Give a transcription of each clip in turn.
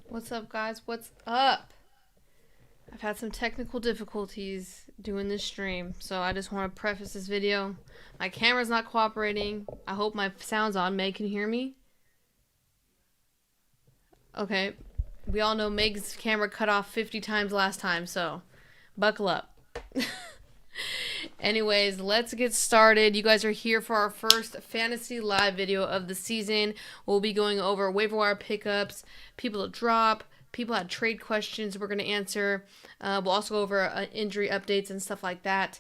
What's up, guys? What's up? I've had some technical difficulties doing this stream, so I just want to preface this video. My camera's not cooperating. I hope my sound's on. Meg can hear me. Okay. We all know Meg's camera cut off 50 times last time, so buckle up. Anyways, let's get started. You guys are here for our first fantasy live video of the season. We'll be going over waiver wire pickups, people to drop, people had trade questions we're going to answer. We'll also go over injury updates and stuff like that.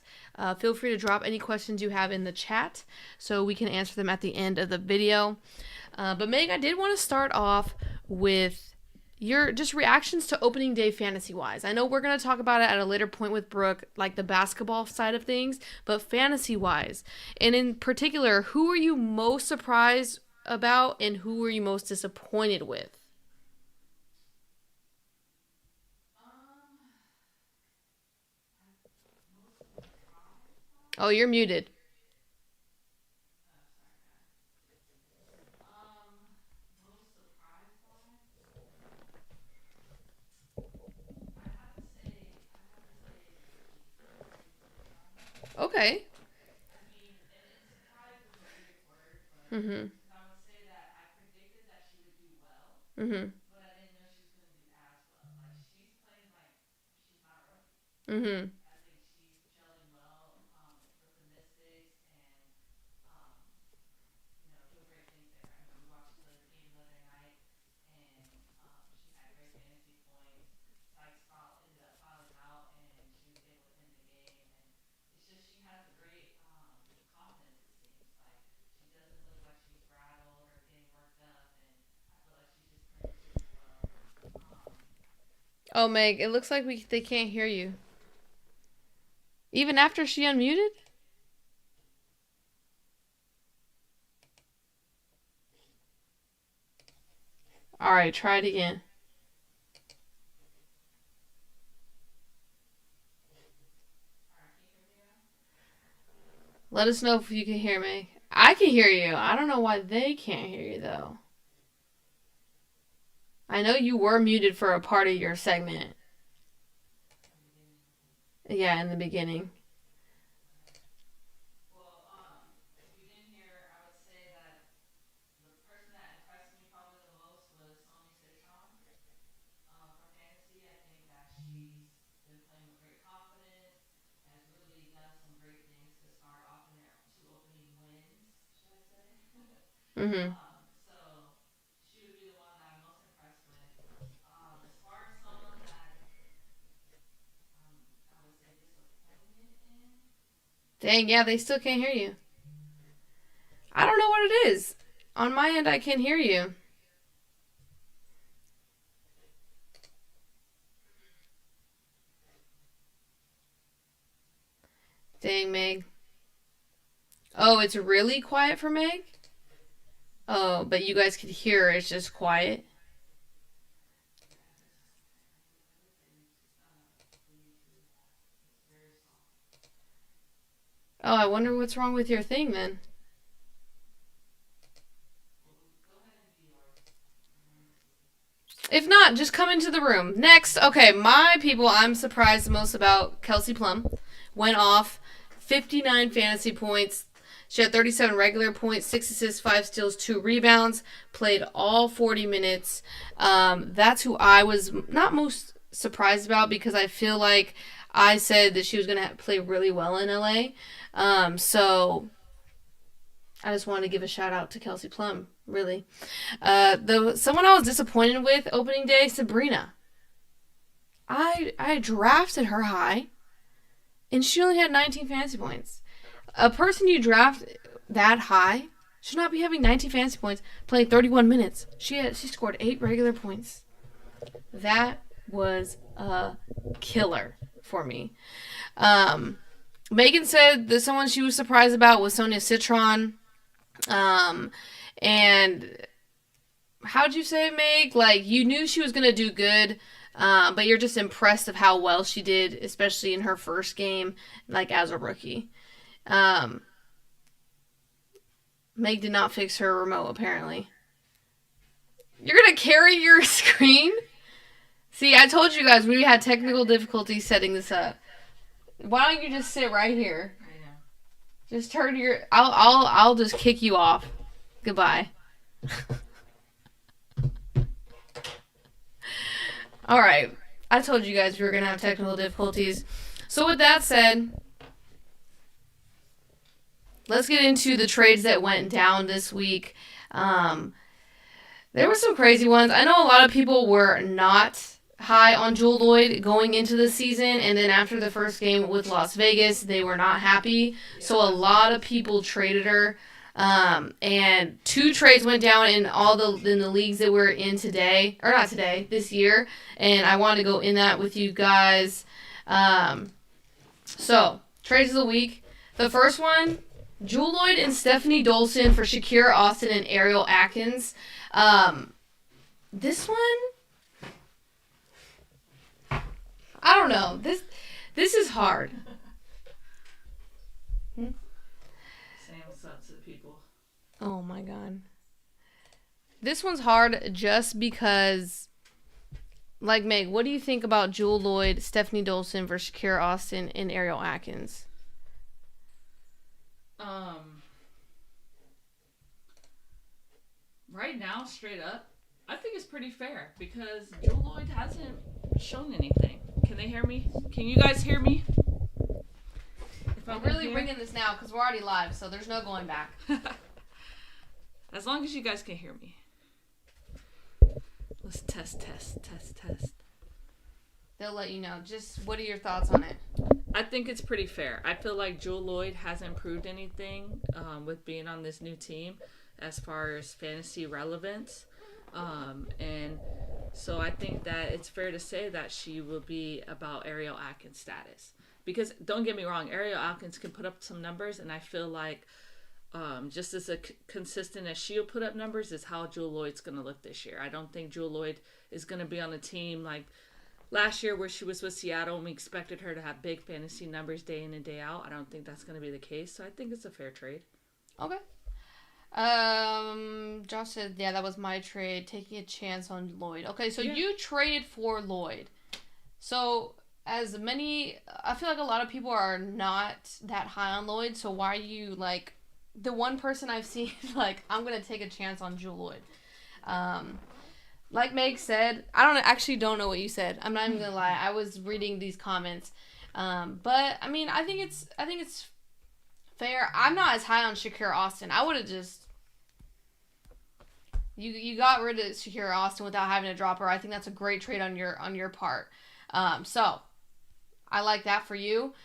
Feel free to drop any questions you have in the chat so we can answer them at the end of the video. But Meg, I did want to start off with your just reactions to opening day fantasy wise. I know we're going to talk about it at a later point with Brooke, like the basketball side of things, but fantasy wise, and in particular, who were you most surprised about and who were you most disappointed with? Oh, you're muted. Okay. Mhm. Mhm. Mhm. Oh, Meg, it looks like they can't hear you. Even after she unmuted? All right, try it again. Let us know if you can hear me. I can hear you. I don't know why they can't hear you though. I know you were muted for a part of your segment. Yeah, in the beginning. Mhm. Dang, yeah, they still can't hear you. I don't know what it is. On my end, I can hear you. Dang, Meg. Oh, it's really quiet for Meg? Oh, but you guys could hear it's just quiet. Oh, I wonder what's wrong with your thing then. If not, just come into the room. Next, okay, my people I'm surprised the most about Kelsey Plum. Went off 59 fantasy points. She had 37 regular points, 6 assists, 5 steals, 2 rebounds. Played all 40 minutes. That's who I was not most surprised about because I feel like I said that she was going to play really well in LA. So I just wanted to give a shout out to Kelsey Plum, really. Someone I was disappointed with opening day, Sabrina. I drafted her high, and she only had 19 fantasy points. A person you draft that high should not be having 19 fantasy points, playing 31 minutes. She scored 8 regular points. That was a killer for me. Megan said that someone she was surprised about was Sonia Citron. And how'd you say it, Meg? Like, you knew she was going to do good, but you're just impressed of how well she did, especially in her first game, like, as a rookie. Meg did not fix her remote, apparently. You're going to carry your screen? See, I told you guys we had technical difficulties setting this up. Why don't you just sit right here? I know. Just turn your. I'll just kick you off. Goodbye. All right. I told you guys we were gonna have technical difficulties. So with that said, let's get into the trades that went down this week. There were some crazy ones. I know a lot of people were not high on Jewel Lloyd going into the season, and then after the first game with Las Vegas, they were not happy. So a lot of people traded her. And 2 trades went down in the leagues that we're in today, or not today, this year. And I wanted to go in that with you guys. So trades of the week. The first one, Jewel Lloyd and Stephanie Dolson for Shakira Austin and Ariel Atkins. This one, I don't know. This is hard. Sam sucks at people. Oh my god. This one's hard just because, like Meg, what do you think about Jewel Lloyd, Stephanie Dolson versus Shakira Austin, and Ariel Atkins? Right now, straight up, I think it's pretty fair because Jewel Lloyd hasn't shown anything. Can they hear me? Can you guys hear me? If I'm really ringing this now because we're already live, so there's no going back. As long as you guys can hear me. Let's test. They'll let you know. Just what are your thoughts on it? I think it's pretty fair. I feel like Jewel Lloyd hasn't proved anything with being on this new team as far as fantasy relevance. And so I think that it's fair to say that she will be about Ariel Atkins' status. Because don't get me wrong, Ariel Atkins can put up some numbers, and I feel like just as consistent as she'll put up numbers is how Jewel Lloyd's going to look this year. I don't think Jewel Lloyd is going to be on a team like last year where she was with Seattle and we expected her to have big fantasy numbers day in and day out. I don't think that's going to be the case. So I think it's a fair trade. Okay. Josh said, yeah, that was my trade, taking a chance on Lloyd. Okay, so you traded for Lloyd. So I feel like a lot of people are not that high on Lloyd, so why are you, like, the one person I've seen, like, I'm going to take a chance on Jewel Lloyd. Like Meg said, I don't know what you said. I'm not even going to lie. I was reading these comments. But, I mean, I think it's fair. I'm not as high on Shakira Austin. I would have just... You got rid of Shakira Austin without having to drop her. I think that's a great trade on your part. So, I like that for you.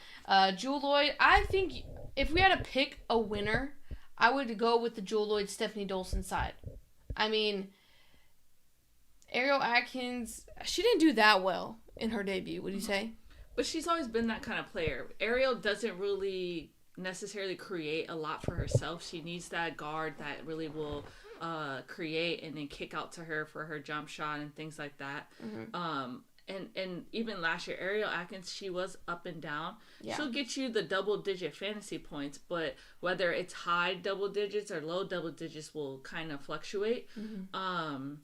Jewel Lloyd, I think if we had to pick a winner, I would go with the Jewel Lloyd, Stephanie Dolson side. I mean, Ariel Atkins, she didn't do that well in her debut, would you say? But she's always been that kind of player. Ariel doesn't really necessarily create a lot for herself. She needs that guard that really will create and then kick out to her for her jump shot and things like that. Mm-hmm. And even last year, Ariel Atkins, she was up and down. Yeah. She'll get you the double-digit fantasy points, but whether it's high double digits or low double digits will kind of fluctuate. Mm-hmm.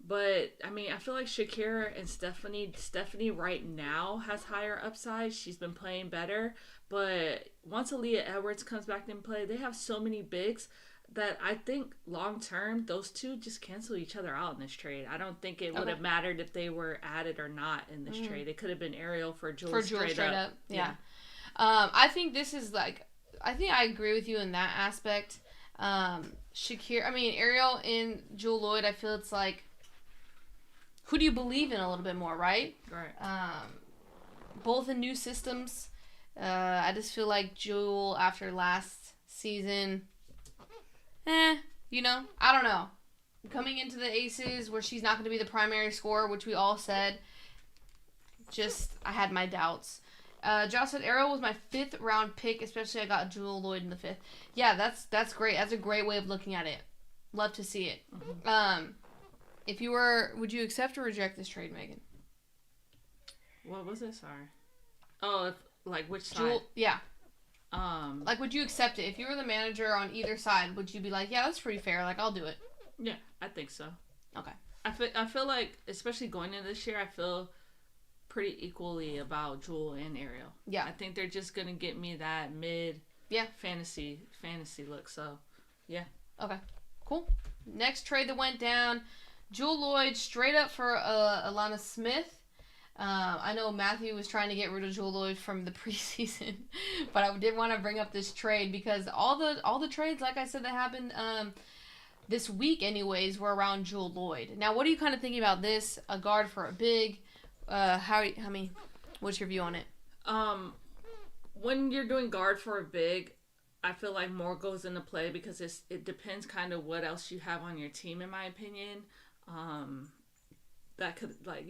But, I mean, I feel like Shakira and Stephanie right now has higher upside. She's been playing better. But once Aaliyah Edwards comes back in play, they have so many bigs that I think long-term, those two just cancel each other out in this trade. I don't think it would have mattered if they were added or not in this trade. It could have been Ariel for Jewel straight up. Yeah. I think this is like... I think I agree with you in that aspect. Shakira... I mean, Ariel and Jewel Lloyd, I feel it's like... Who do you believe in a little bit more, right? Right. Both in new systems. I just feel like Jewel, after last season... I don't know. Coming into the Aces where she's not going to be the primary scorer, which we all said, I had my doubts. Josh said Ariel was my 5th round pick, especially I got Jewel Lloyd in the 5th. Yeah, that's great. That's a great way of looking at it. Love to see it. Mm-hmm. If you were, would you accept or reject this trade, Megan? What was it? Sorry. Oh, which side? Yeah. Like, would you accept it? If you were the manager on either side, would you be like, yeah, that's pretty fair. Like, I'll do it. Yeah, I think so. Okay. I feel like, especially going into this year, I feel pretty equally about Jewel and Ariel. Yeah. I think they're just gonna get me that mid fantasy look. So yeah. Okay. Cool. Next trade that went down, Jewel Lloyd straight up for Alana Smith. I know Matthew was trying to get rid of Jewel Lloyd from the preseason, but I did want to bring up this trade because all the trades, like I said, that happened this week anyways, were around Jewel Lloyd. Now, what are you kind of thinking about this? A guard for a big? What's your view on it? When you're doing guard for a big, I feel like more goes into play because it depends kind of what else you have on your team, in my opinion. That could, like,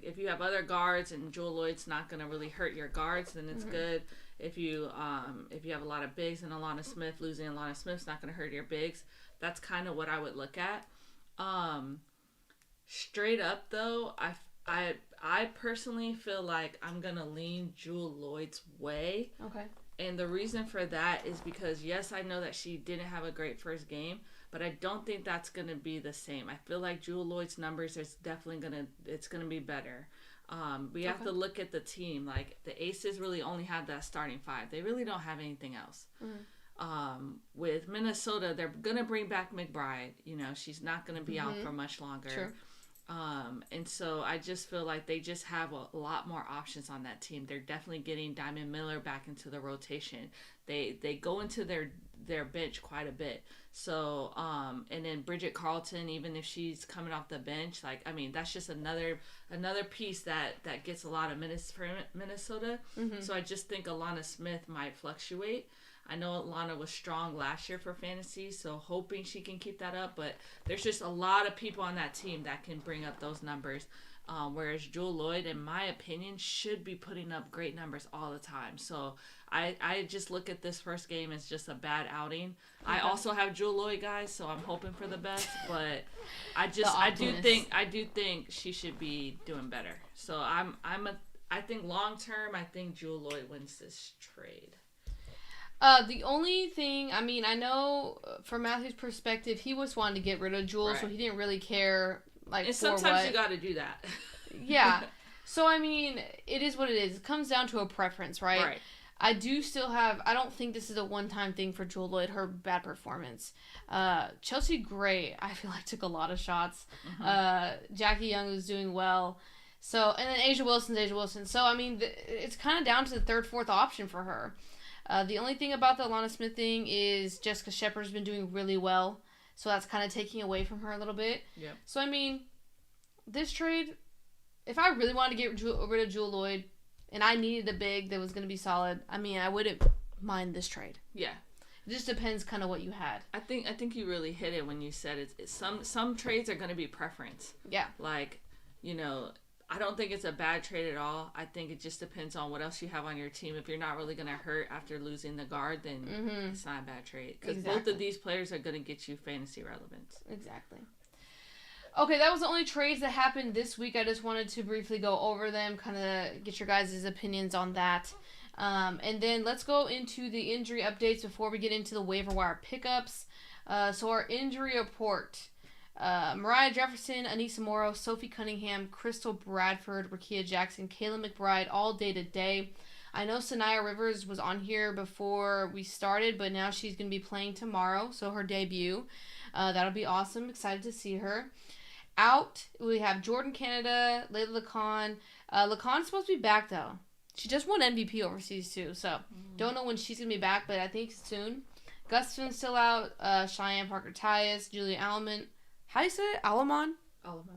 if you have other guards and Jewel Lloyd's not going to really hurt your guards, then it's good. If you have a lot of bigs and Alana Smith, losing Alana Smith's not going to hurt your bigs. That's kind of what I would look at. Straight up though, I personally feel like I'm going to lean Jewel Lloyd's way. Okay. And the reason for that is because, yes, I know that she didn't have a great first game, but I don't think that's going to be the same. I feel like Jewel Lloyd's numbers is definitely it's going to be better. We have to look at the team. Like, the Aces really only have that starting five. They really don't have anything else. With Minnesota, they're going to bring back McBride. She's not going to be out for much longer. Sure. And so I just feel like they just have a lot more options on that team. They're definitely getting Diamond Miller back into the rotation. They go into their bench quite a bit. So, and then Bridget Carlton, even if she's coming off the bench, that's just another piece that gets a lot of minutes for Minnesota. So I just think Alana Smith might fluctuate. I know Alana was strong last year for fantasy, so hoping she can keep that up. But there's just a lot of people on that team that can bring up those numbers. Whereas Jewel Lloyd, in my opinion, should be putting up great numbers all the time. So I just look at this first game as just a bad outing. I also have Jewel Lloyd, guys, so I'm hoping for the best. But I do think she should be doing better. So I think long term, I think Jewel Lloyd wins this trade. The only thing, I know from Matthew's perspective, he was wanting to get rid of Jewel, so he didn't really care. And sometimes you got to do that. Yeah. So, it is what it is. It comes down to a preference, right? Right. I don't think this is a one-time thing for Jewel Lloyd, her bad performance. Chelsea Gray, I feel like, took a lot of shots. Jackie Young was doing well. So, and then Asia Wilson. So, it's kind of down to the third, fourth option for her. The only thing about the Alana Smith thing is Jessica Shepard's been doing really well, so that's kind of taking away from her a little bit. Yeah. So, this trade, if I really wanted to get rid of Jewel Lloyd, and I needed a big that was going to be solid, I wouldn't mind this trade. Yeah. It just depends kind of what you had. I think you really hit it when you said it's some trades are going to be preference. Yeah. I don't think it's a bad trade at all. I think it just depends on what else you have on your team. If you're not really going to hurt after losing the guard, then it's not a bad trade. Because both of these players are going to get you fantasy relevance. Exactly. Okay, that was the only trades that happened this week. I just wanted to briefly go over them, kind of get your guys' opinions on that. And then let's go into the injury updates before we get into the waiver wire pickups. So our injury report. Mariah Jefferson, Anissa Morrow, Sophie Cunningham, Crystal Bradford, Rakia Jackson, Kayla McBride, all day to day. I know Sanaya Rivers was on here before we started, but now she's going to be playing tomorrow, so her debut. That'll be awesome. Excited to see her. Out, we have Jordan Canada, Layla Lacan. Lacan's supposed to be back, though. She just won MVP overseas, too, so don't know when she's going to be back, but I think soon. Gustin's still out. Cheyenne Parker-Tyus, Julia Allman. How do you say it? Alamon?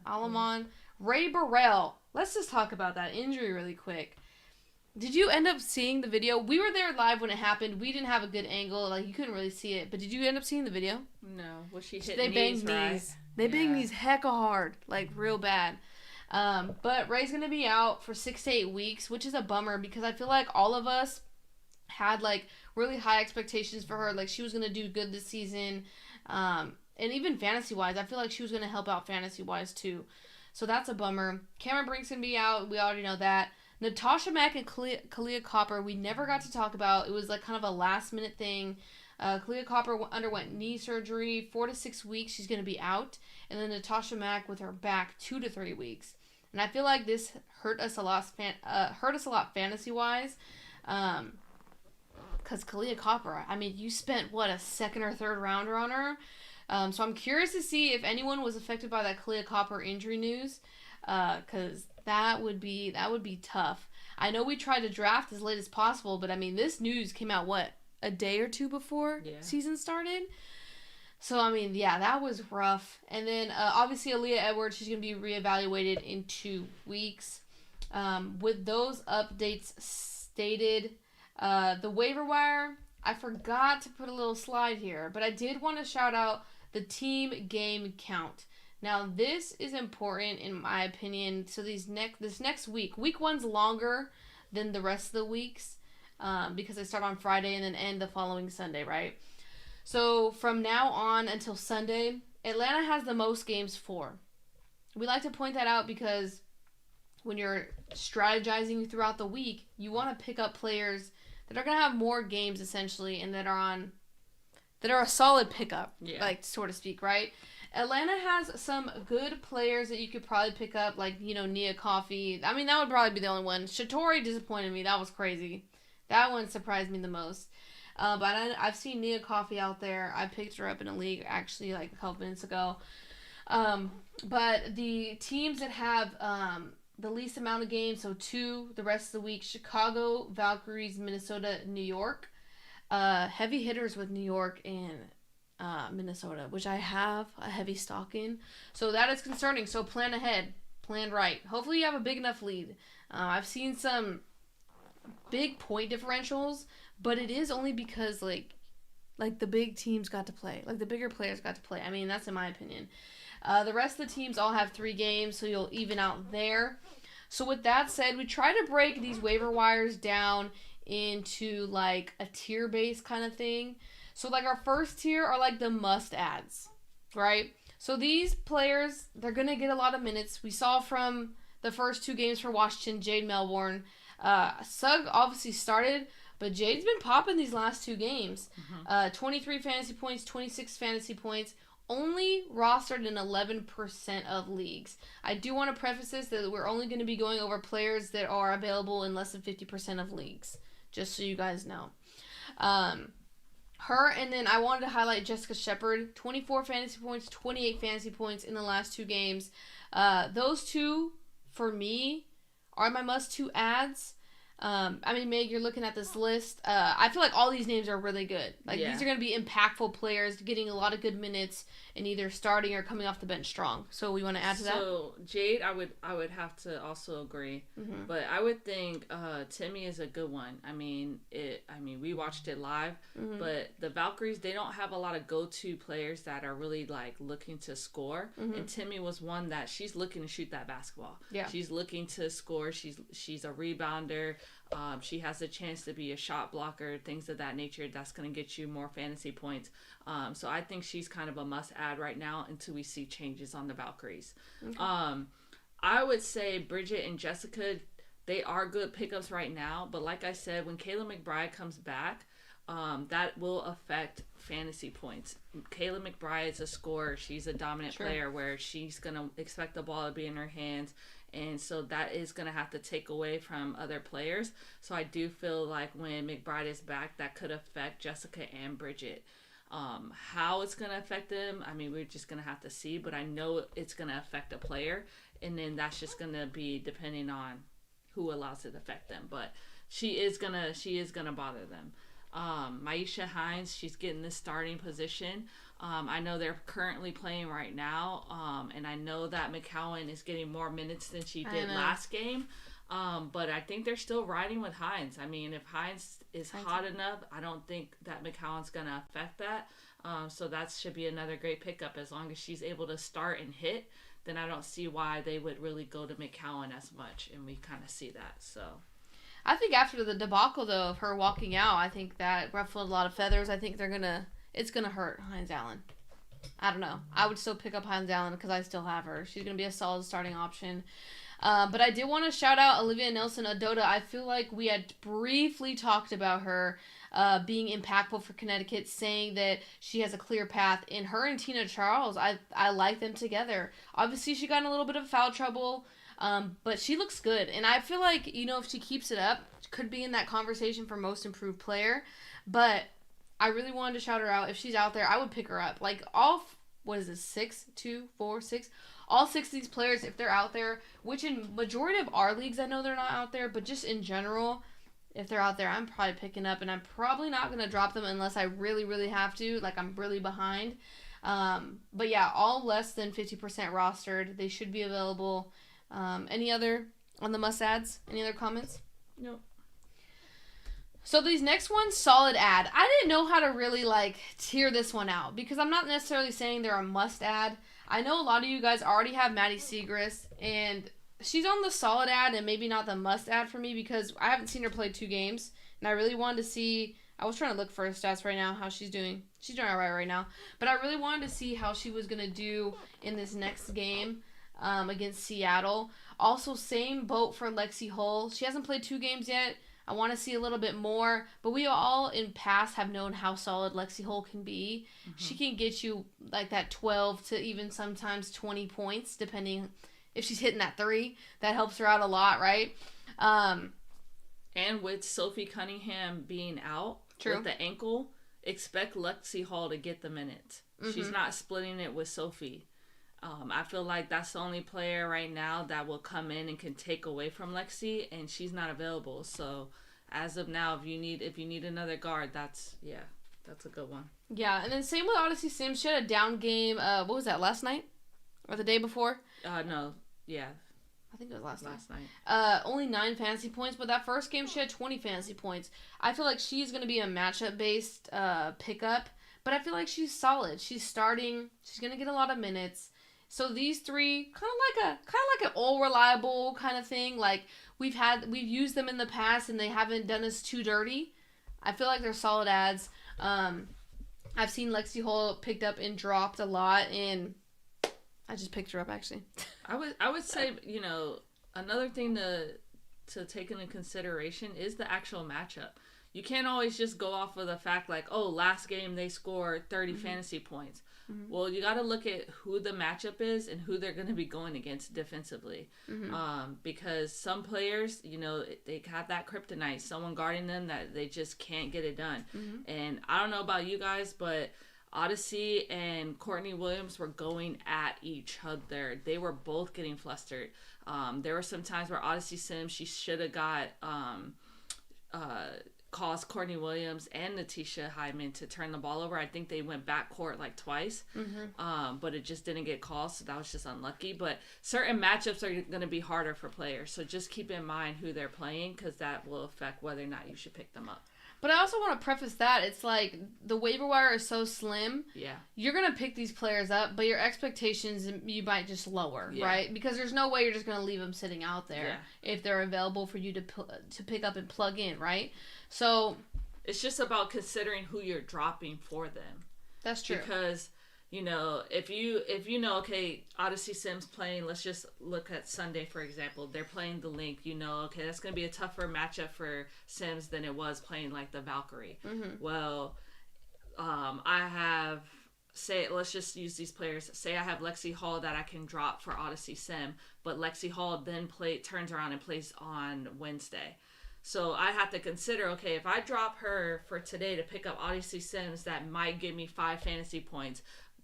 Alamon. Ray Burrell. Let's just talk about that injury really quick. Did you end up seeing the video? We were there live when it happened. We didn't have a good angle. You couldn't really see it. But did you end up seeing the video? No. Was she hitting They banged right? knees. They banged knees hecka hard. Real bad. But Ray's going to be out for 6 to 8 weeks, which is a bummer because I feel like all of us had, really high expectations for her. She was going to do good this season. And even fantasy-wise, I feel like she was going to help out fantasy-wise, too. So that's a bummer. Cameron Brink's going to be out. We already know that. Natasha Mack and Kalia Copper, we never got to talk about. It was, kind of a last-minute thing. Kalia Copper underwent knee surgery, 4 to 6 weeks. She's going to be out. And then Natasha Mack with her back, 2 to 3 weeks. And I feel like this hurt us a lot fantasy wise, because Kalia Copper. I mean, you spent a second or third rounder on her. So I'm curious to see if anyone was affected by that Kalia Copper injury news, because that would be tough. I know we tried to draft as late as possible, but I mean, this news came out a day or two before season started. So, I mean, yeah, that was rough. And then, obviously, Aaliyah Edwards, she's going to be reevaluated in 2 weeks. With those updates stated, the waiver wire, I forgot to put a little slide here, but I did want to shout out the team game count. Now, this is important, in my opinion. So, this next week 1's longer than the rest of the weeks, because they start on Friday and then end the following Sunday, right? So, from now on until Sunday, Atlanta has the most games for. We like to point that out because when you're strategizing throughout the week, you want to pick up players that are going to have more games, essentially, and that are a solid pickup, so to speak, right? Atlanta has some good players that you could probably pick up, like, Nia Coffey. I mean, that would probably be the only one. Shatori disappointed me. That was crazy. That one surprised me the most. But I've seen Nia Coffey out there. I picked her up in a league, actually, like a couple minutes ago. But the teams that have the least amount of games, so 2 the rest of the week, Chicago, Valkyries, Minnesota, New York. Heavy hitters with New York and Minnesota, which I have a heavy stock in. So that is concerning. So plan ahead. Plan right. Hopefully you have a big enough lead. I've seen some big point differentials, but it is only because, like the big teams got to play. Like, the bigger players got to play. I mean, that's in my opinion. The rest of the teams all have 3 games, so you'll even out there. So with that said, we try to break these waiver wires down into, like, a tier-based kind of thing. So, like, our first tier are, like, the must-adds, right? So these players, they're going to get a lot of minutes. We saw from the first 2 games for Washington, Jade Melbourne. Sugg obviously started, but Jade's been popping these last 2 games. 23 fantasy points, 26 fantasy points. Only rostered in 11% of leagues. I do want to preface this that we're only going to be going over players that are available in less than 50% of leagues. Just so you guys know. Her, and then I wanted to highlight Jessica Shepard. 24 fantasy points, 28 fantasy points in the last 2 games. Those 2, for me, are my must-to adds. I mean, Meg, you're looking at this list. I feel like all these names are really good. Like, these are going to be impactful players, getting a lot of good minutes and either starting or coming off the bench strong. So we want to add to that? So, Jade, I would have to also agree. Mm-hmm. But I would think Timmy is a good one. I mean, we watched it live. Mm-hmm. But the Valkyries, they don't have a lot of go-to players that are really, like, looking to score. Mm-hmm. And Timmy was one that she's looking to shoot that basketball. Yeah. She's looking to score. She's a rebounder. She has a chance to be a shot blocker, things of that nature. That's going to get you more fantasy points. So I think she's kind of a must-add right now until we see changes on the Valkyries. Okay. I would say Bridget and Jessica, they are good pickups right now. But like I said, when Kayla McBride comes back, that will affect fantasy points. Kayla McBride is a scorer. She's a dominant player where she's going to expect the ball to be in her hands. And so that is going to have to take away from other players. So I do feel like when McBride is back, that could affect Jessica and Bridget. How it's going to affect them, I mean, we're just going to have to see. But I know it's going to affect a player. And then that's just going to be depending on who allows it to affect them. But she is going to bother them. Maisha Hines, she's getting this starting position. I know they're currently playing right now, and I know that McCowan is getting more minutes than she did last game, but I think they're still riding with Hines. I mean, if Hines is hot enough, I don't think that McCowan's going to affect that, so that should be another great pickup. As long as she's able to start and hit, then I don't see why they would really go to McCowan as much, and we kind of see that, so... I think after the debacle, though, of her walking out, I think that ruffled a lot of feathers. I think it's going to hurt Hines Allen. I don't know. I would still pick up Hines Allen because I still have her. She's going to be a solid starting option. But I did want to shout out Olivia Nelson-Ododa. I feel like we had briefly talked about her being impactful for Connecticut, saying that she has a clear path. In her and Tina Charles, I like them together. Obviously, she got in a little bit of foul trouble, but she looks good. And I feel like, if she keeps it up, could be in that conversation for most improved player. But I really wanted to shout her out. If she's out there, I would pick her up. Like, what is this, 6, 2, 4, 6? All 6 of these players, if they're out there, which in majority of our leagues, I know they're not out there, but just in general, if they're out there, I'm probably picking up, and I'm probably not going to drop them unless I really, really have to, like I'm really behind. But yeah, all less than 50% rostered. They should be available. Any other on the must-adds? Any other comments? Nope. So these next ones, solid add. I didn't know how to really, tier this one out, because I'm not necessarily saying they're a must-add. I know a lot of you guys already have Maddie Siegrist, and she's on the solid add and maybe not the must-add for me, because I haven't seen her play 2 games, and I really wanted to see. I was trying to look for her stats right now, how she's doing. She's doing all right now. But I really wanted to see how she was going to do in this next game against Seattle. Also, same boat for Lexi Hull. She hasn't played 2 games yet. I want to see a little bit more, but we all in past have known how solid Lexi Hull can be. Mm-hmm. She can get you like that 12 to even sometimes 20 points, depending if she's hitting that 3. That helps her out a lot, right? And with Sophie Cunningham being out with the ankle, expect Lexi Hull to get the minutes. Mm-hmm. She's not splitting it with Sophie. I feel like that's the only player right now that will come in and can take away from Lexi, and she's not available. So as of now, if you need another guard, that's a good one. Yeah, and then same with Odyssey Sims. She had a down game. What was that, last night or the day before? No, yeah. I think it was last night. Only 9 fantasy points, but that first game she had 20 fantasy points. I feel like she's going to be a matchup-based pickup, but I feel like she's solid. She's starting. She's going to get a lot of minutes. So these 3, kind of like an all reliable kind of thing. Like we've used them in the past and they haven't done us too dirty. I feel like they're solid ads. I've seen Lexi Hull picked up and dropped a lot, and I just picked her up actually. I would say, another thing to take into consideration is the actual matchup. You can't always just go off of the fact like, oh, last game they scored 30 mm-hmm. fantasy points. Mm-hmm. Well, you got to look at who the matchup is and who they're going to be going against defensively. Mm-hmm. Because some players, they have that kryptonite, someone guarding them that they just can't get it done. Mm-hmm. And I don't know about you guys, but Odyssey and Courtney Williams were going at each other. They were both getting flustered. There were some times where Odyssey Sims, she should have got caused Courtney Williams and Natisha Hyman to turn the ball over. I think they went backcourt like twice, mm-hmm. But it just didn't get called, so that was just unlucky. But certain matchups are going to be harder for players, so just keep in mind who they're playing, because that will affect whether or not you should pick them up. But I also want to preface that it's like the waiver wire is so slim. Yeah. You're going to pick these players up, but your expectations you might just lower, right? Because there's no way you're just going to leave them sitting out there if they're available for you to pick up and plug in, right? So it's just about considering who you're dropping for them. That's true. Because if you know, okay, Odyssey Sims playing, let's just look at Sunday, for example. They're playing the Link, okay, that's going to be a tougher matchup for Sims than it was playing, like, the Valkyrie. Mm-hmm. Well, let's just use these players. Say I have Lexi Hull that I can drop for Odyssey Sim, but Lexi Hull then turns around and plays on Wednesday. So I have to consider, okay, if I drop her for today to pick up Odyssey Sims, that might give me 5 fantasy points.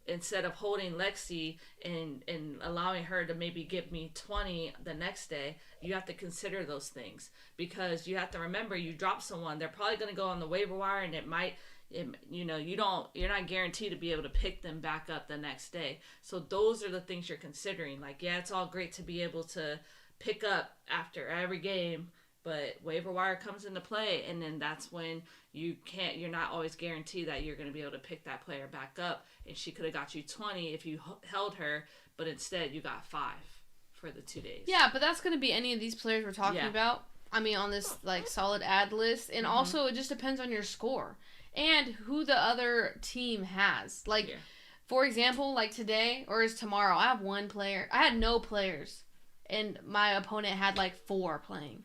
Instead of holding Lexi and allowing her to maybe give me 20 the next day, you have to consider those things, because you have to remember, you drop someone, they're probably going to go on the waiver wire, and you're not guaranteed to be able to pick them back up the next day. So those are the things you're considering. Like, yeah, it's all great to be able to pick up after every game, but waiver wire comes into play, and then that's when you're not always guaranteed that you're going to be able to pick that player back up. And she could have got you 20 if you held her, but instead you got 5 for the 2 days. Yeah, but that's going to be any of these players we're talking about. I mean, on this solid ad list, and mm-hmm. also it just depends on your score and who the other team has. For example, like today or is tomorrow, I have one player. I had no players and my opponent had like 4 playing.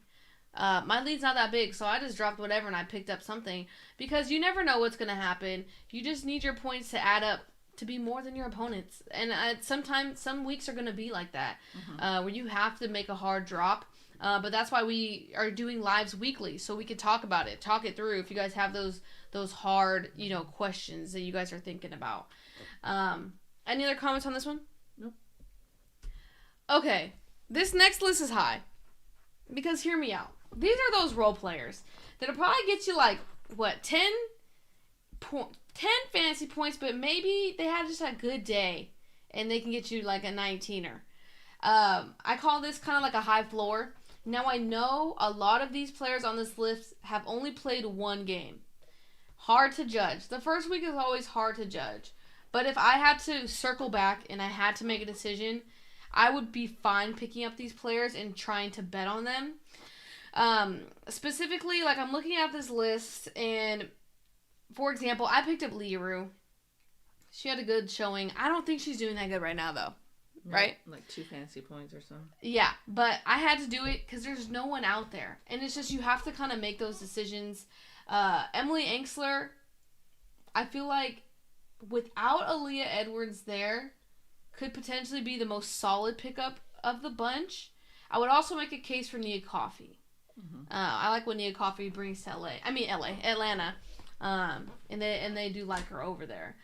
My lead's not that big, so I just dropped whatever and I picked up something because you never know what's going to happen. You just need your points to add up to be more than your opponents. And sometimes, some weeks are going to be like that, where you have to make a hard drop. But that's why we are doing lives weekly, so we can talk about it, talk it through. If you guys have those hard, questions that you guys are thinking about. Any other comments on this one? Nope. Okay, this next list is high because hear me out. These are those role players that'll probably get you like 10 fantasy points, but maybe they had just a good day and they can get you like a 19er. I call this kind of like a high floor. Now I know a lot of these players on this list have only played 1 game. Hard to judge. The first week is always hard to judge. But if I had to circle back and I had to make a decision, I would be fine picking up these players and trying to bet on them. Specifically, like I'm looking at this list and, for example, I picked up Liru. She had a good showing. I don't think she's doing that good right now, though. Right? Like 2 fantasy points or something. Yeah, but I had to do it because there's no one out there. And it's just you have to kind of make those decisions. Emily Engstler, I feel like without Aaliyah Edwards there, could potentially be the most solid pickup of the bunch. I would also make a case for Nia Coffey. I like what Nia Coffey brings to Atlanta. And they do like her over there.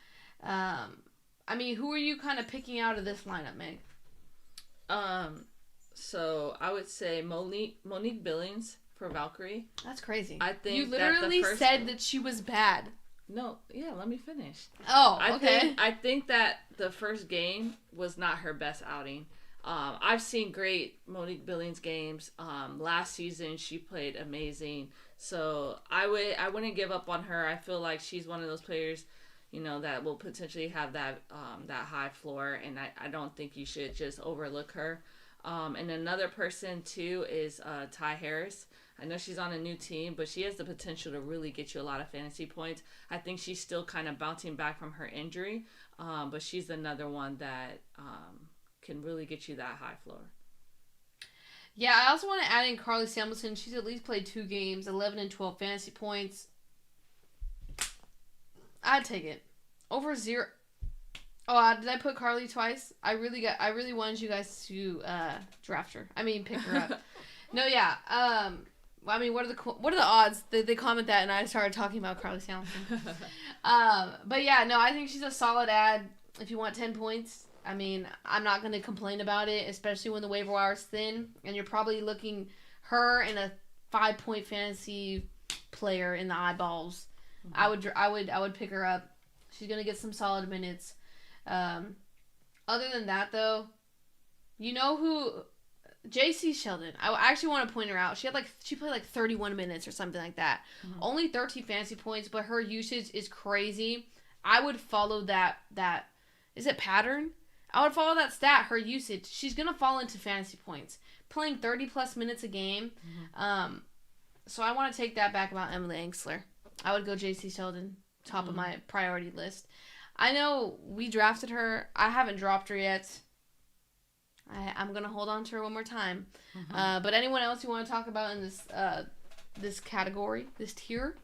Who are you kind of picking out of this lineup, Meg? So I would say Monique Billings for Valkyrie. That's crazy. I think you literally said that she was bad. No, yeah, let me finish. Oh, okay. I think that the first game was not her best outing. I've seen great Monique Billings games. Last season she played amazing. So I wouldn't give up on her. I feel like she's one of those players, that will potentially have that high floor, and I don't think you should just overlook her. And another person too is Ty Harris. I know she's on a new team, but she has the potential to really get you a lot of fantasy points. I think she's still kind of bouncing back from her injury, but she's another one that can really get you that high floor. Yeah, I also want to add in Carly Samuelson. She's at least played 2 games, 11 and 12 fantasy points. I'd take it. Over 0. Oh, did I put Carly twice? I really wanted you guys to draft her. Pick her up. No, yeah. What are the odds? They comment that, and I started talking about Carly Samuelson. But yeah, no, I think she's a solid ad if you want 10 points. I'm not going to complain about it, especially when the waiver wire is thin, and you're probably looking her in a 5-point fantasy player in the eyeballs. Mm-hmm. I would pick her up. She's going to get some solid minutes. Other than that, though, you know who? JC Sheldon. I actually want to point her out. She played like 31 minutes or something like that. Mm-hmm. Only 13 fantasy points, but her usage is crazy. I would follow that. Is it pattern? I would follow that stat. Her usage. She's gonna fall into fantasy points, playing 30+ minutes a game. Mm-hmm. So I want to take that back about Emily Engstler. I would go JC Sheldon, top of my priority list. I know we drafted her. I haven't dropped her yet. I'm going to hold on to her one more time. Mm-hmm. But anyone else you want to talk about in this category, this tier?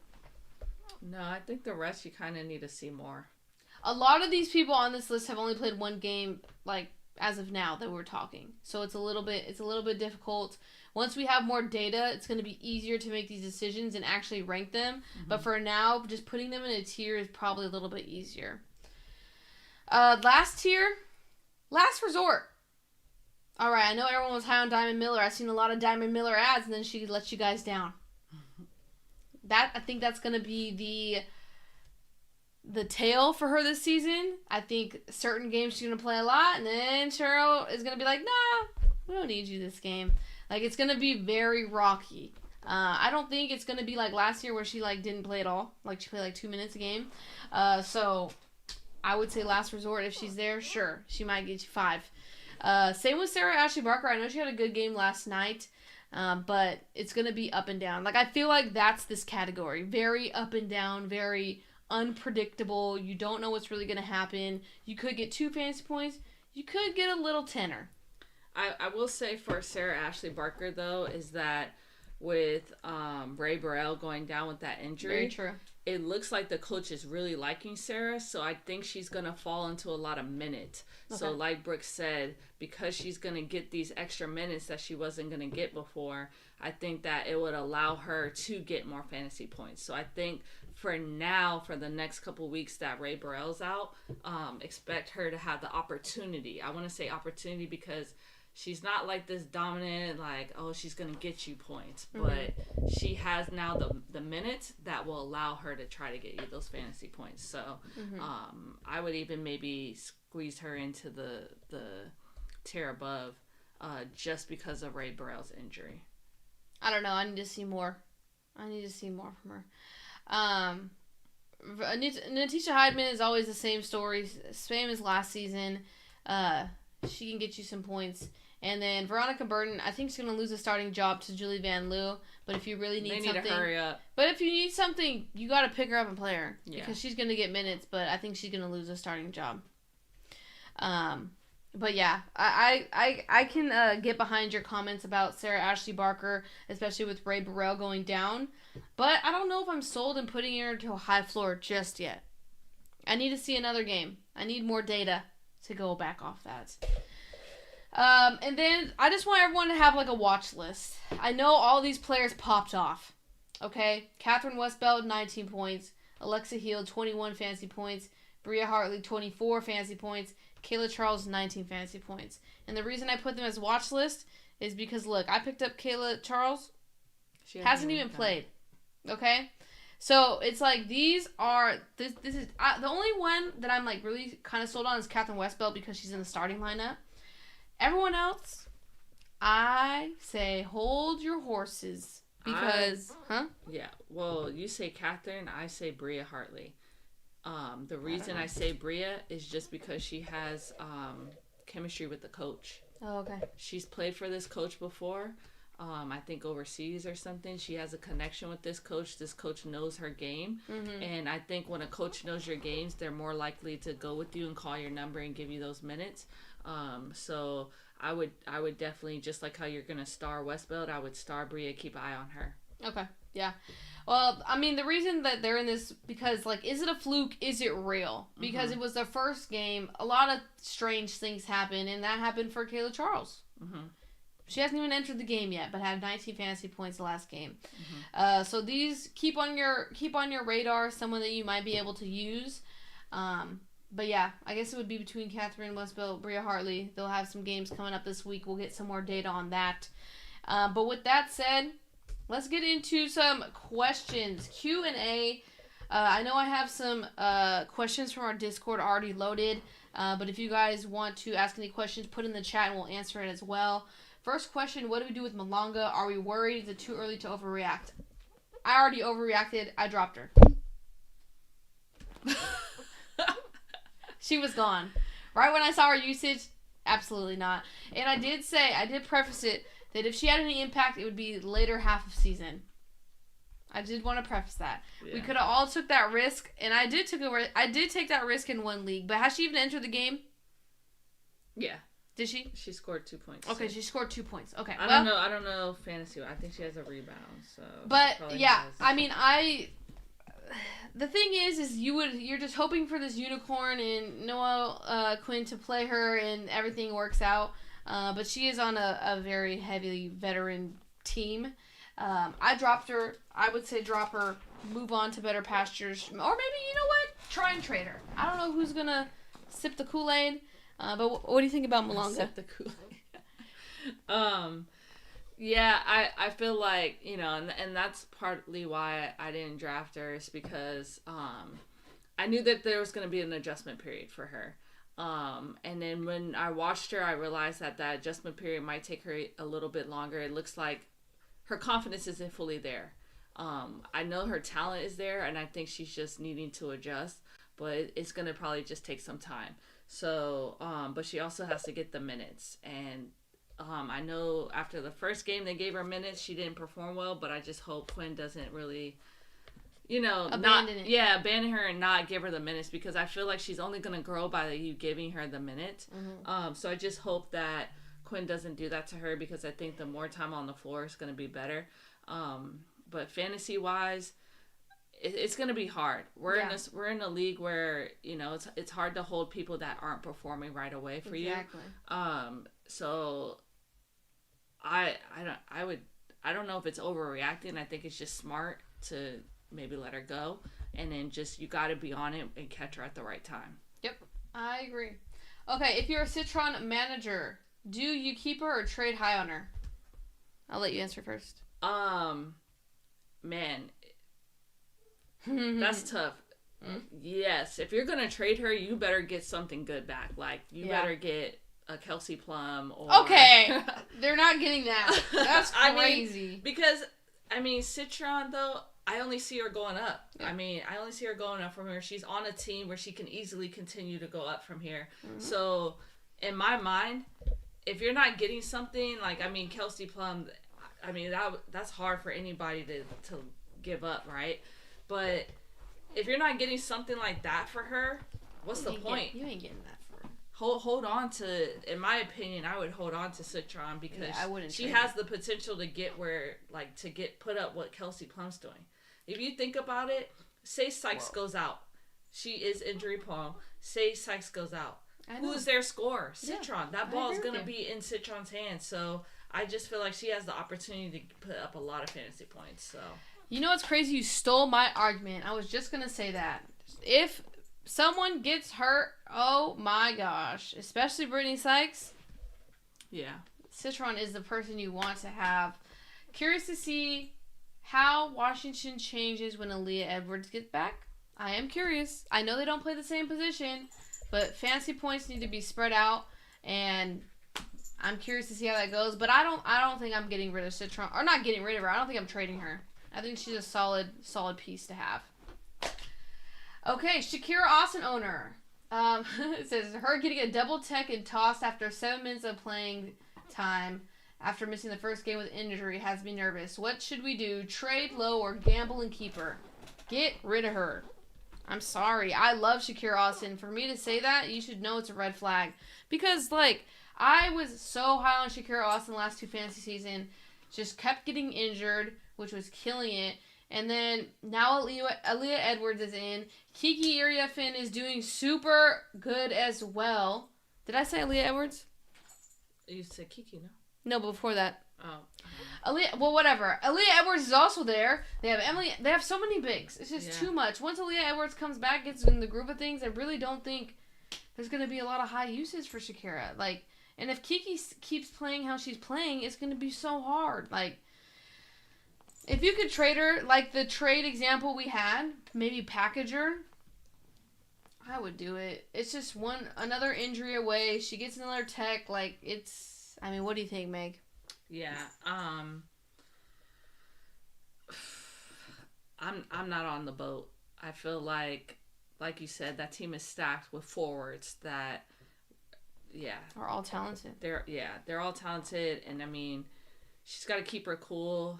No, I think the rest you kind of need to see more. A lot of these people on this list have only played 1 game, like, as of now that we're talking. So it's a little bit difficult. Once we have more data, it's going to be easier to make these decisions and actually rank them. Mm-hmm. But for now, just putting them in a tier is probably a little bit easier. Last tier, last resort. All right, I know everyone was high on Diamond Miller. I've seen a lot of Diamond Miller ads, and then she lets you guys down. I think that's going to be the tail for her this season. I think certain games she's going to play a lot, and then Cheryl is going to be like, nah, we don't need you this game. Like, it's going to be very rocky. I don't think it's going to be like last year where she, like, didn't play at all. Like, she played, like, 2 minutes a game. So I would say last resort. If she's there, sure, she might get you 5. Same with Sarah Ashley Barker. I know she had a good game last night, but it's going to be up and down. Like, I feel like that's this category. Very up and down, very unpredictable. You don't know what's really going to happen. You could get 2 fantasy points. You could get a little tenner. I will say for Sarah Ashley Barker, though, is that with Ray Burrell going down with that injury, Very true. It looks like the coach is really liking Sarah, so I think she's going to fall into a lot of minutes. Okay. So like Brooke said, because she's going to get these extra minutes that she wasn't going to get before, I think that it would allow her to get more fantasy points. So I think for now, for the next couple weeks that Ray Burrell's out, expect her to have the opportunity. I want to say opportunity because she's not like this dominant, like, oh, she's going to get you points. But she has now the minutes that will allow her to try to get you those fantasy points. So I would even maybe squeeze her into the tier above just because of Ray Burrell's injury. I don't know. I need to see more. From her. Natisha Heidman is always the same story. Same as last season. She can get you some points. And then Veronica Burton, I think she's going to lose a starting job to Julie Van Loo. But if you really need something... They need to hurry up. But if you need something, you got to pick her up and play her. Yeah. Because she's going to get minutes, but I think she's going to lose a starting job. But yeah, I can get behind your comments about Sarah Ashley Barker, especially with Ray Burrell going down. But I don't know if I'm sold in putting her to a high floor just yet. I need to see another game. I need more data to go back off that. And then I just want everyone to have like a watch list. I know all these players popped off. Okay? Catherine Westbeld, 19 points. Alexa Heald, 21 fantasy points. Bria Hartley, 24 fantasy points. Kayla Charles, 19 fantasy points. And the reason I put them as watch list is because, look, I picked up Kayla Charles. She hasn't even played. Okay? So, it's like, these are... This is... the only one that I'm, like, really kind of sold on is Catherine Westbeld because she's in the starting lineup. Everyone else, I say hold your horses. Because... Yeah. Well, you say Catherine, I say Bria Hartley. The reason I say Bria is just because she has chemistry with the coach. Oh, okay. She's played for this coach before. I think overseas or something. She has a connection with this coach. This coach knows her game. And I think when a coach knows your games, they're more likely to go with you and call your number and give you those minutes. So I would definitely, just like how you're going to star Westbeld, I would star Bria, keep an eye on her. Okay, yeah. Well, I mean, the reason that they're in this, because, like, is it a fluke? Is it real? Because it was their first game. A lot of strange things happened, and that happened for Kayla Charles. She hasn't even entered the game yet, but had 19 fantasy points the last game. So these, keep on your radar, someone that you might be able to use. But yeah, I guess it would be between Catherine Westbeld, Bria Hartley. They'll have some games coming up this week. We'll get some more data on that. But with that said, let's get into some questions. Q&A. I know I have some questions from our Discord already loaded. But if you guys want to ask any questions, put in the chat and we'll answer it as well. First question, what do we do with Malonga? Are we worried? Is it too early to overreact? I already overreacted. I dropped her. She was gone. Right when I saw her usage, absolutely not. And I did preface it, that if she had any impact, it would be later half of season. I did want to preface that. Yeah. We could have all took that risk, and I did take that risk in one league. But has she even entered the game? Yeah. Did she? She scored 2 points. Okay, so. She scored 2 points. Okay. I don't know fantasy. I think she has a rebound. So. But yeah, I mean, the thing is you're just hoping for this unicorn and Noelle Quinn to play her and everything works out. But she is on a very heavily veteran team. I dropped her. I would say drop her, move on to better pastures. Or maybe, you know what? Try and trade her. I don't know who's going to sip the Kool-Aid. But what do you think about Malonga? Sip the Kool-Aid. Yeah, I feel like, you know, and that's partly why I didn't draft her, is because I knew that there was going to be an adjustment period for her. And then when I watched her, I realized that adjustment period might take her a little bit longer. It looks like her confidence isn't fully there. I know her talent is there, and I think she's just needing to adjust, but it's going to probably just take some time. So, but she also has to get the minutes. And I know after the first game they gave her minutes, she didn't perform well, but I just hope Quinn doesn't really, you know, abandon her and not give her the minutes, because I feel like she's only going to grow by you giving her the minutes. So I just hope that Quinn doesn't do that to her because I think the more time on the floor is going to be better. But fantasy wise, it's going to be hard. We're in a league where, you know, it's hard to hold people that aren't performing right away for you. So I don't know if it's overreacting. I think it's just smart to maybe let her go, and then just you got to be on it and catch her at the right time. Yep, I agree. Okay, if you're a Citron manager, do you keep her or trade high on her? I'll let you answer first. Man, that's tough. Yes, if you're gonna trade her, you better get something good back. Like you better get a Kelsey Plum or. Okay, they're not getting that. That's crazy. Because Citron though, I only see her going up. Yeah. I only see her going up from here. She's on a team where she can easily continue to go up from here. Mm-hmm. So, in my mind, if you're not getting something like, Kelsey Plum, that's hard for anybody to give up, right? But if you're not getting something like that for her, what's the point? You ain't getting that for her. Hold on to, in my opinion, I would hold on to Citron because she has the potential to get put up what Kelsey Plum's doing. If you think about it, say Sykes goes out. She is injury prone. Say Sykes goes out. Who's their scorer? Citron. That ball is going to be in Citron's hands. So I just feel like she has the opportunity to put up a lot of fantasy points. So you know what's crazy? You stole my argument. I was just going to say that. If someone gets hurt, oh my gosh, especially Brittany Sykes. Yeah. Citron is the person you want to have. Curious to see how Washington changes when Aaliyah Edwards gets back. I am curious. I know they don't play the same position, but fantasy points need to be spread out, and I'm curious to see how that goes. But I don't think I'm getting rid of Citron, or not getting rid of her. I don't think I'm trading her. I think she's a solid piece to have. Okay, Shakira Austin owner. It says her getting a double tech and tossed after 7 minutes of playing time after missing the first game with injury has me nervous. What should we do? Trade low or gamble and keep her? Get rid of her. I'm sorry. I love Shakira Austin. For me to say that, you should know it's a red flag. Because, I was so high on Shakira Austin the last 2 fantasy seasons. Just kept getting injured, which was killing it. And then now Aaliyah Edwards is in. Kiki Iriafin is doing super good as well. Did I say Aaliyah Edwards? You said Kiki, no? No, before that. Oh. Aaliyah, well, whatever. Aaliyah Edwards is also there. They have Emily. They have so many bigs. It's just too much. Once Aaliyah Edwards comes back, gets in the groove of things, I really don't think there's going to be a lot of high usage for Shakira. And if Kiki keeps playing how she's playing, it's going to be so hard. If you could trade her, like the trade example we had, maybe package her, I would do it. It's just another injury away. She gets another tech. What do you think, Meg? Yeah. I'm not on the boat. I feel like you said, that team is stacked with forwards that, are all talented. They're all talented, and she's got to keep her cool.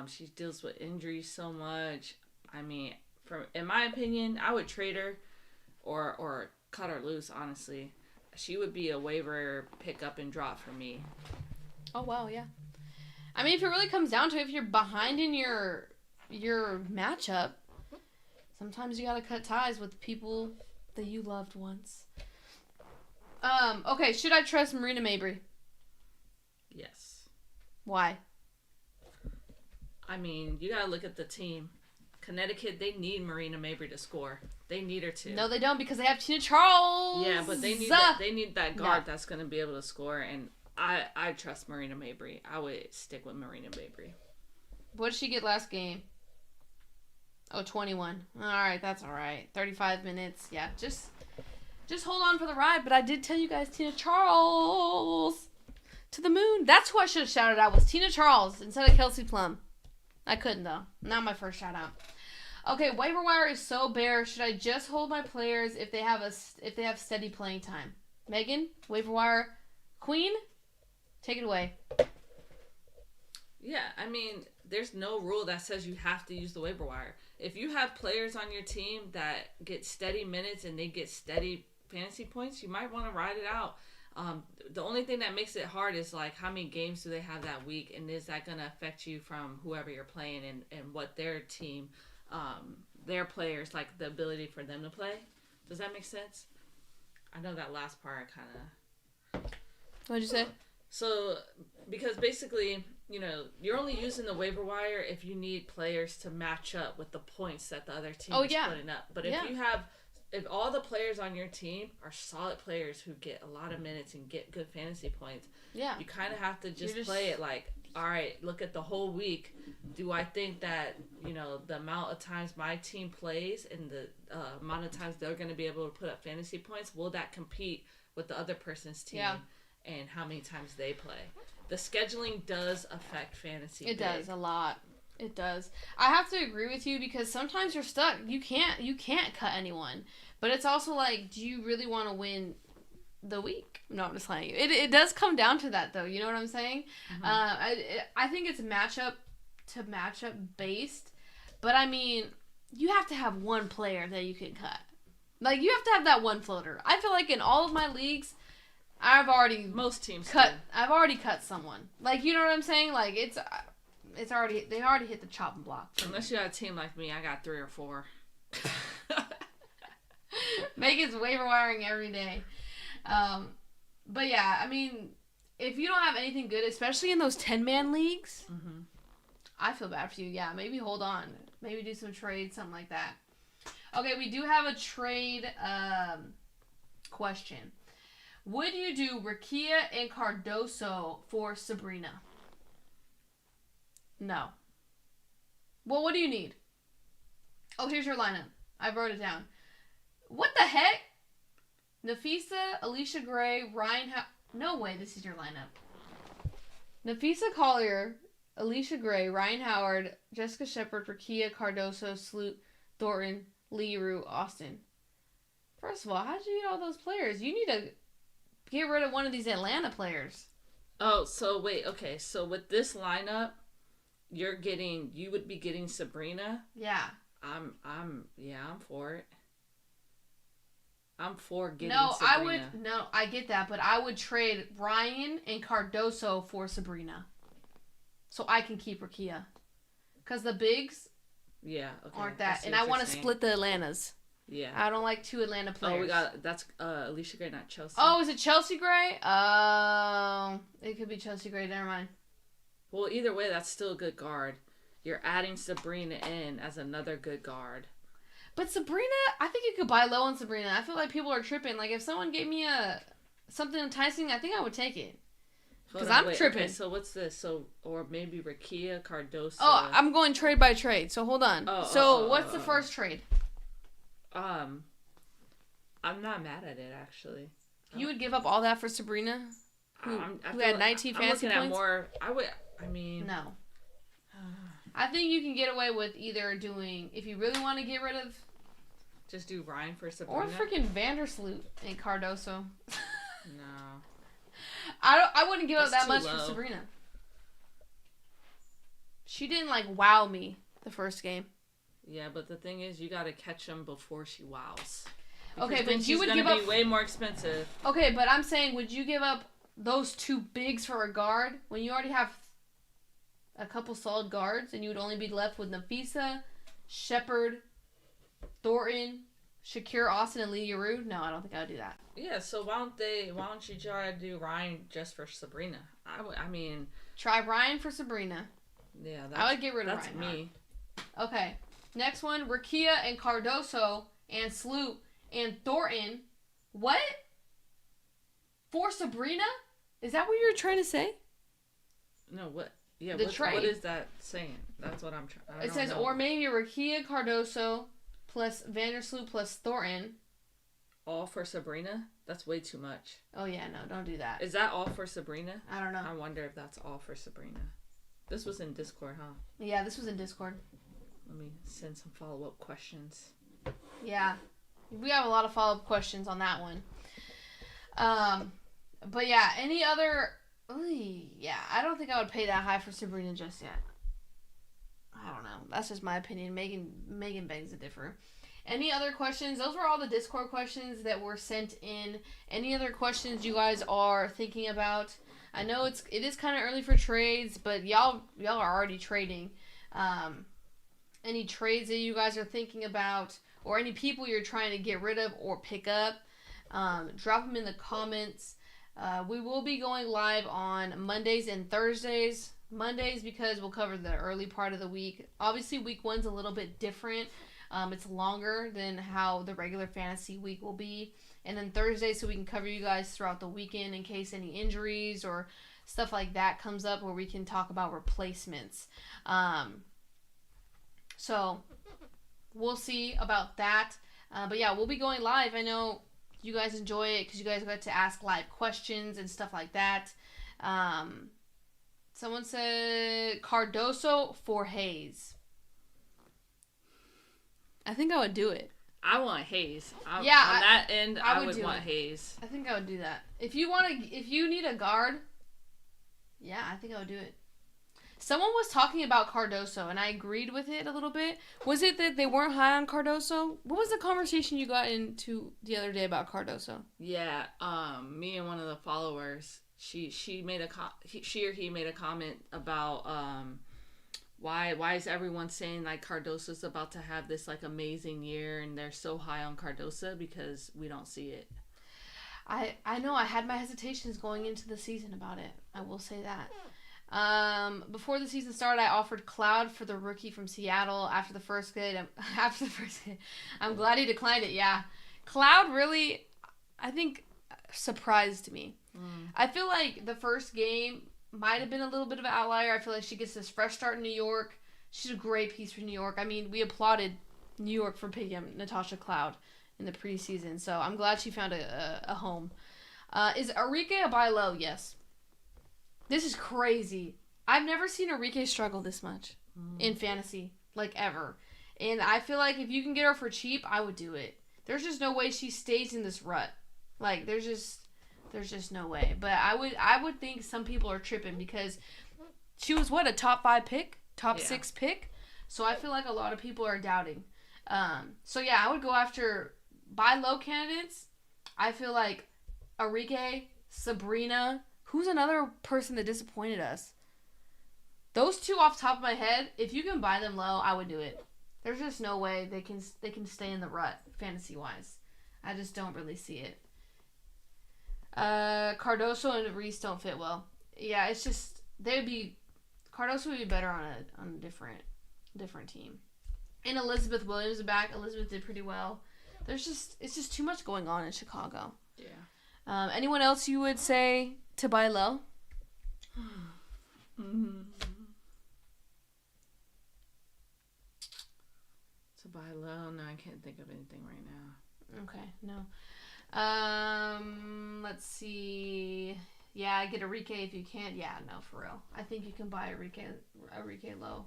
She deals with injuries so much. In my opinion, I would trade her or cut her loose, honestly. She would be a waiver pick up and drop for me. Oh, wow, yeah. If it really comes down to it, if you're behind in your matchup, sometimes you gotta cut ties with people that you loved once. Okay, should I trust Marina Mabrey? Yes. Why? You gotta look at the team. Connecticut, they need Marina Mabrey to score. They need her to. No, they don't, because they have Tina Charles. Yeah, but they need that guard that's gonna be able to score, and I trust Marina Mabrey. I would stick with Marina Mabrey. What did she get last game? Oh, 21. All right, that's all right. 35 minutes. Yeah, just hold on for the ride. But I did tell you guys Tina Charles to the moon. That's who I should have shouted out, was Tina Charles instead of Kelsey Plum. I couldn't, though. Not my first shout out. Okay, waiver wire is so bare. Should I just hold my players if they have steady playing time? Megan, waiver wire queen, take it away. Yeah, there's no rule that says you have to use the waiver wire. If you have players on your team that get steady minutes and they get steady fantasy points, you might want to ride it out. The only thing that makes it hard is like how many games do they have that week, and is that going to affect you from whoever you're playing and what their team, their players, like the ability for them to play. Does that make sense? I know that last part kind of. What'd you say? So, because basically, you're only using the waiver wire if you need players to match up with the points that the other team is putting up. But if all the players on your team are solid players who get a lot of minutes and get good fantasy points, you kind of have to just play it like, all right, look at the whole week. Do I think that, the amount of times my team plays and the amount of times they're going to be able to put up fantasy points, will that compete with the other person's team and how many times they play? The scheduling does affect fantasy. It does a lot. It does. I have to agree with you because sometimes you're stuck. You can't cut anyone. But it's also like, do you really want to win the week? No, I'm just playing you. It does come down to that, though. You know what I'm saying? Mm-hmm. I think it's matchup based. But, I mean, you have to have one player that you can cut. Like, you have to have that one floater. I feel like in all of my leagues, most teams I've already cut someone. Like, you know what I'm saying? Like, they already hit the chopping block. Unless you got a team like me, I got 3 or 4. Megan's waiver wiring every day. But yeah, I mean, if you don't have anything good, especially in those 10-man leagues, I feel bad for you. Yeah, maybe hold on. Maybe do some trades, something like that. Okay, we do have a trade question. Would you do Rakia and Cardoso for Sabrina? No. Well, what do you need? Oh, here's your lineup. I wrote it down. What the heck? Nafisa, Alicia Gray, Ryan... No way this is your lineup. Nafisa Collier, Alicia Gray, Ryan Howard, Jessica Shepard, Rakia, Cardoso, Sloot, Thornton, Leroux, Austin. First of all, how did you get all those players? You need to get rid of one of these Atlanta players. Oh, so wait, okay. So with this lineup, you would be getting Sabrina? Yeah. I'm for it. I'm for getting Sabrina. I get that, but I would trade Ryan and Cardoso for Sabrina. So I can keep Rakia. Because the bigs aren't that. And I want to split the Atlantas. Yeah. I don't like 2 Atlanta players. That's Alicia Gray, not Chelsea. Oh, is it Chelsea Gray? It could be Chelsea Gray, never mind. Well, either way, that's still a good guard. You're adding Sabrina in as another good guard. But Sabrina, I think you could buy low on Sabrina. I feel like people are tripping. Like, if someone gave me something enticing, I think I would take it. Because I'm tripping. Okay, so what's this? Or maybe Rakia, Cardoso. Oh, I'm going trade by trade. So hold on. What's the first trade? I'm not mad at it, actually. You would give up all that for Sabrina? Who had 19 fantasy points? No. I think you can get away with either doing, if you really want to get rid of... Just do Ryan for Sabrina? Or freaking Vandersloot and Cardoso. No. I wouldn't give up that much for Sabrina. She didn't, wow me the first game. Yeah, but the thing is, you got to catch them before she wows. Okay, but you would give up... She's going to be way more expensive. Okay, but I'm saying, would you give up those 2 bigs for a guard when you already have a couple solid guards and you would only be left with Nafisa, Shepard, Thornton, Shakir, Austin, and Leroux? No, I don't think I would do that. Yeah, so why don't you try to do Ryan just for Sabrina? Try Ryan for Sabrina. Yeah, I would get rid of Ryan. That's me. Okay, next one, Rakia and Cardoso and Sloot and Thornton. What? For Sabrina? Is that what you were trying to say? No, what? Yeah, trade. What is that saying? That's what I'm trying. It says, or maybe Rakia, Cardoso plus Vandersloot plus Thornton. All for Sabrina? That's way too much. Oh, yeah, no, don't do that. Is that all for Sabrina? I don't know. I wonder if that's all for Sabrina. This was in Discord, huh? Yeah, this was in Discord. Let me send some follow-up questions. Yeah. We have a lot of follow-up questions on that one. But yeah, any other... yeah, I don't think I would pay that high for Sabrina just yet. I don't know. That's just my opinion. Megan begs to differ. Any other questions? Those were all the Discord questions that were sent in. Any other questions you guys are thinking about? I know it is kind of early for trades, but y'all are already trading. Any trades that you guys are thinking about, or any people you're trying to get rid of or pick up, drop them in the comments. We will be going live on Mondays and Thursdays. Mondays because we'll cover the early part of the week. Obviously, week 1's a little bit different. It's longer than how the regular fantasy week will be. And then Thursday, so we can cover you guys throughout the weekend in case any injuries or stuff like that comes up, where we can talk about replacements. So we'll see about that. But yeah, we'll be going live. I know you guys enjoy it because you guys get to ask live questions and stuff like that. Someone said Cardoso for Hayes. I think I would do it. I want Hayes. On On that end, I would want Hayes. I think I would do that. If you need a guard, yeah, I think I would do it. Someone was talking about Cardoso, and I agreed with it a little bit. Was it that they weren't high on Cardoso? What was the conversation you got into the other day about Cardoso? Yeah, me and one of the followers, she made she or he made a comment about why is everyone saying like Cardoso's about to have this like amazing year, and they're so high on Cardoso because we don't see it. I know I had my hesitations going into the season about it. I will say that. Before the season started, I offered Cloud for the rookie from Seattle after the first game. I'm glad he declined it. Yeah, Cloud really, I think, surprised me. I feel like the first game might have been a little bit of an outlier. I feel like she gets this fresh start in New York. She's a great piece for New York. I mean, we applauded New York for picking Natasha Cloud in the preseason, so I'm glad she found a home. Is Arike a buy low? Yes. This is crazy. I've never seen Arike struggle this much in fantasy, like ever. And I feel like if you can get her for cheap, I would do it. There's just no way she stays in this rut. Like, there's just no way. But I would think some people are tripping because she was a top 5 pick, top 6 pick. So I feel like a lot of people are doubting. So yeah, I would go after buy low candidates. I feel like Arike, Sabrina. Who's another person that disappointed us? Those two off the top of my head, if you can buy them low, I would do it. There's just no way they can stay in the rut fantasy-wise. I just don't really see it. Cardoso and Reese don't fit well. Yeah, it's just Cardoso would be better on a different team. And Elizabeth Williams is back. Elizabeth did pretty well. It's just too much going on in Chicago. Yeah. Anyone else you would say to buy low? To buy low? No, I can't think of anything right now. Okay, no. Let's see. Yeah, get Arike if you can. Yeah, no, for real. I think you can buy Arike low.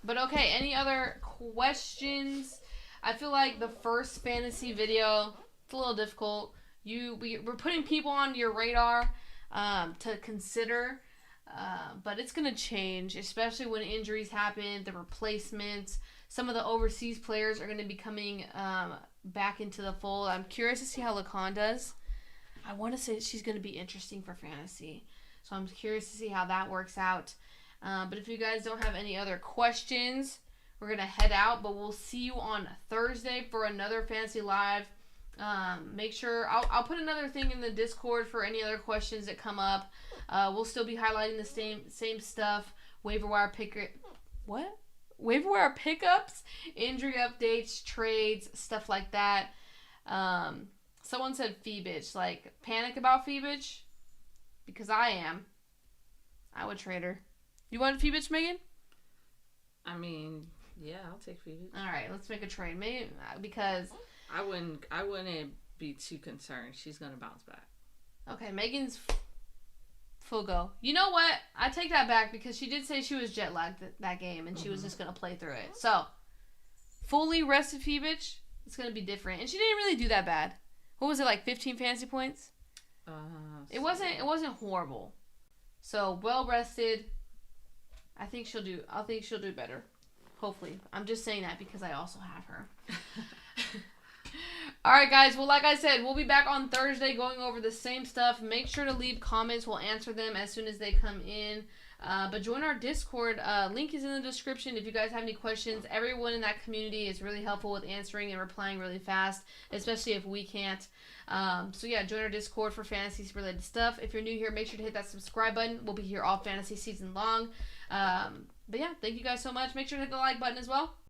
But okay, any other questions? I feel like the first fantasy video, it's a little difficult. We're putting people on your radar to consider, but it's going to change, especially when injuries happen, the replacements. Some of the overseas players are going to be coming back into the fold. I'm curious to see how Lacan does. I want to say she's going to be interesting for fantasy, so I'm curious to see how that works out. But if you guys don't have any other questions, we're going to head out, but we'll see you on Thursday for another Fantasy Live. Make sure I'll put another thing in the Discord for any other questions that come up. We'll still be highlighting the same stuff. Waiver wire pickups, injury updates, trades, stuff like that. Someone said Fee Bitch. Like, panic about Fee Bitch? Because I am. I would trade her. You want Fee Bitch, Megan? I mean, yeah, I'll take Fee Bitch. Alright, let's make a trade. Maybe because I wouldn't be too concerned. She's gonna bounce back. Okay, Megan's full go. You know what? I take that back because she did say she was jet lagged that game and she was just gonna play through it. So, fully rested Fee Bitch, it's gonna be different. And she didn't really do that bad. What was it, like 15 fantasy points? It wasn't horrible. So well rested. I think she'll do better. Hopefully. I'm just saying that because I also have her. All right, guys. Well, like I said, we'll be back on Thursday going over the same stuff. Make sure to leave comments. We'll answer them as soon as they come in. But join our Discord. Link is in the description if you guys have any questions. Everyone in that community is really helpful with answering and replying really fast, especially if we can't. So yeah, join our Discord for fantasy related stuff. If you're new here, make sure to hit that subscribe button. We'll be here all fantasy season long. But yeah, thank you guys so much. Make sure to hit the like button as well.